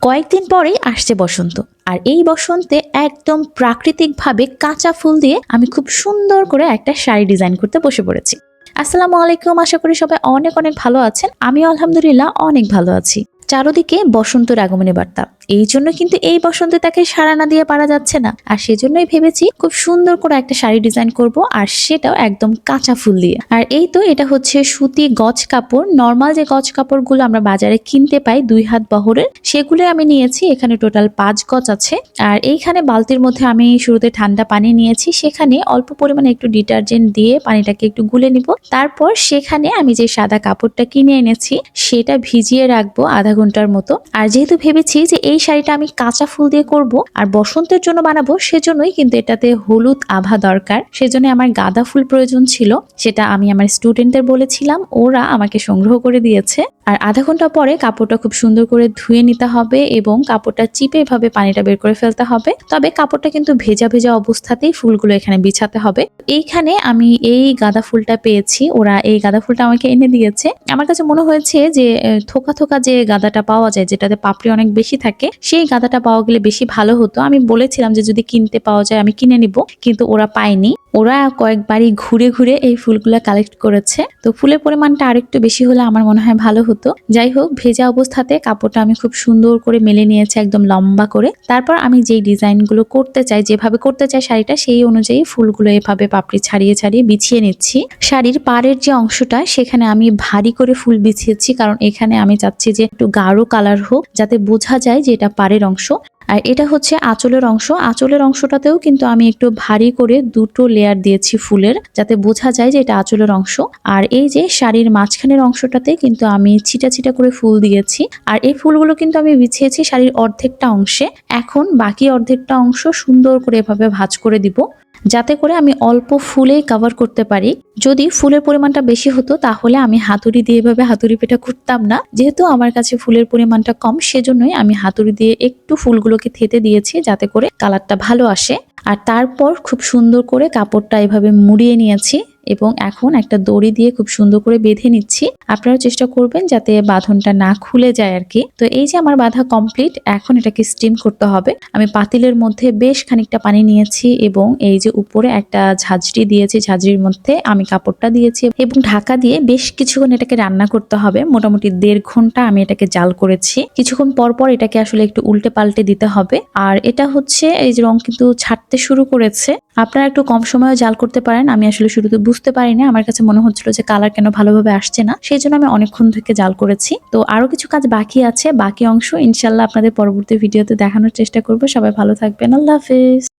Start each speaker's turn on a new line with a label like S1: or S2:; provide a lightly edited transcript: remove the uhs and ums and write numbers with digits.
S1: কয়েকদিন পরেই আসছে বসন্ত, আর এই বসন্তে একদম প্রাকৃতিকভাবে কাঁচা ফুল দিয়ে আমি খুব সুন্দর করে একটা শাড়ি ডিজাইন করতে বসে পড়েছি। আসসালামু আলাইকুম, আশা করি সবাই অনেক অনেক ভালো আছেন। আমি আলহামদুলিল্লাহ অনেক ভালো আছি। চারদিকে বসন্তের আগমনের বার্তা, এই জন্য কিন্তু এই বসন্তে তাকে সাড়া না দিয়ে পারা যাচ্ছে না। আর সেজন্যই ভেবেছি খুব সুন্দর করে একটা শাড়ি ডিজাইন করব, আর সেটাও একদম কাঁচা ফুল দিয়ে। আর এই তো এটা হচ্ছে সুতি গজ কাপড়, নর্মাল যে গজ কাপড়গুলো আমরা বাজারে কিনতে পাই 2 হাত বহরের, সেগুলো আমি নিয়েছি। এখানে টোটাল 5 গজ আছে। আর এইখানে বালতির মধ্যে আমি শুরুতে ঠান্ডা পানি নিয়েছি, সেখানে অল্প পরিমাণে একটু ডিটারজেন্ট দিয়ে পানিটাকে একটু গুলে নিব। তারপর সেখানে আমি যে সাদা কাপড়টা কিনে এনেছি সেটা ভিজিয়ে রাখবো আধা ঘন্টার মতো। আর যেহেতু ভেবেছি যে এই শাড়িটা আমি কাঁচা ফুল দিয়ে করব আর বসন্তের জন্য বানাবো, সেজন্যই কিন্তু এটাতে হলুদ আভা দরকার। সেজন্য আমার গাঁদা ফুল প্রয়োজন ছিল, সেটা আমি আমার স্টুডেন্টদের বলেছিলাম, ওরা আমাকে সংগ্রহ করে দিয়েছে। আর আধা ঘন্টা পরে কাপড়টা খুব সুন্দর করে ধুয়ে নিতে হবে এবং কাপড়টা চিপে এভাবে পানিটা বের করে ফেলতে হবে। তবে কাপড়টা কিন্তু ভেজা ভেজা অবস্থাতেই ফুলগুলো এখানে বিছাতে হবে। এইখানে আমি এই গাঁদা ফুলটা পেয়েছি, ওরা এই গাঁদা ফুলটা আমাকে এনে দিয়েছে। আমার কাছে মনে হয়েছে যে থোকা থোকা যে গাঁদাটা পাওয়া যায়, যেটাতে পাপড়ি অনেক বেশি থাকে, সেই গাঁদাটা পাওয়া গেলে বেশি ভালো হতো। আমি বলেছিলাম যে যদি কিনতে পাওয়া যায় আমি কিনে নিব, কিন্তু ওরা পায়নি। ওরা কয়েকবারই ঘুরে ঘুরে এই ফুলগুলা কালেক্ট করেছে। তো ফুলের পরিমাণটা আরেকটু বেশি হলে আমার মনে হয় ভালো হতো। যাই হোক, ভেজা অবস্থাতে কাপড়টা আমি খুব সুন্দর করে মেলে নিয়েছি, একদম লম্বা করে। তারপর আমি যেই ডিজাইনগুলো করতে চাই, যেভাবে করতে চাই শাড়িটা, সেই অনুযায়ী ফুলগুলো এভাবে পাপড়ি ছাড়িয়ে ছাড়িয়ে বিছিয়ে নিচ্ছি। শাড়ির পাড়ের যে অংশটা, সেখানে আমি ভারী করে ফুল বিছিয়েছি, কারণ এখানে আমি চাচ্ছি যে একটু গাঢ় কালার হোক, যাতে বোঝা যায় যে এটা পাড়ের অংশ। আর এটা হচ্ছে আঁচলের অংশ। আঁচলের অংশটাতেও কিন্তু আমি একটু ভারী করে 2টো লেয়ার দিয়েছি ফুলের, যাতে বোঝা যায় যে এটা আঁচলের অংশ। আর এই যে শাড়ির মাঝখানের অংশটাতে কিন্তু আমি ছিটা ছিটা করে ফুল দিয়েছি। আর এই ফুলগুলো কিন্তু আমি বিছিয়েছি শাড়ির অর্ধেকটা অংশে। এখন বাকি অর্ধেকটা অংশ সুন্দর করে এভাবে ভাঁজ করে দিব, যাতে করে আমি অল্প ফুলেই কভার করতে পারি। যদি ফুলের পরিমাণটা বেশি হতো তাহলে আমি হাতুড়ি দিয়ে এভাবে হাতুড়ি পেটা করতাম না। যেহেতু আমার কাছে ফুলের পরিমাণটা কম, সেজন্যই আমি হাতুড়ি দিয়ে একটু ফুলগুলোকে থেতে দিয়েছি, যাতে করে কালারটা ভালো আসে। আর তারপর খুব সুন্দর করে কাপড়টা এভাবে মুড়িয়ে নিয়েছি এবং এখন একটা দড়ি দিয়ে খুব সুন্দর করে বেঁধে নিচ্ছি। আপনারা চেষ্টা করবেন যাতে বাঁধনটা না খুলে যায় আর কি। তো এই যে আমার বাঁধা কমপ্লিট, এখন এটাকে স্টিম করতে হবে। আমি পাতিলের মধ্যে বেশ খানিকটা পানি নিয়েছি এবং এই যে উপরে একটা ঝাঁঝরি দিয়েছি, ঝাঁঝরির মধ্যে আমি কাপড়টা দিয়েছি এবং ঢাকা দিয়ে বেশ কিছুক্ষণ এটাকে রান্না করতে হবে। মোটামুটি 1.5 ঘন্টা আমি এটাকে জাল করেছি। কিছুক্ষণ পর পর এটাকে আসলে একটু উল্টে পাল্টে দিতে হবে। আর এটা হচ্ছে এই যে রং কিন্তু ছাড়তে শুরু করেছে। আপনারা একটু কম সময়ে জাল করতে পারেন। আমি আসলে শুরুতে বুঝতে পারিনি, আমার কাছে মনে হচ্ছিল যে কালার কেন ভালোভাবে আসছে না, সেই জন্য আমি অনেকক্ষণ থেকে জাল করেছি। তো আরো কিছু কাজ বাকি আছে, বাকি অংশ ইনশাল্লাহ আপনাদের পরবর্তী ভিডিওতে দেখানোর চেষ্টা করবো। সবাই ভালো থাকবেন, আল্লাহ হাফেজ।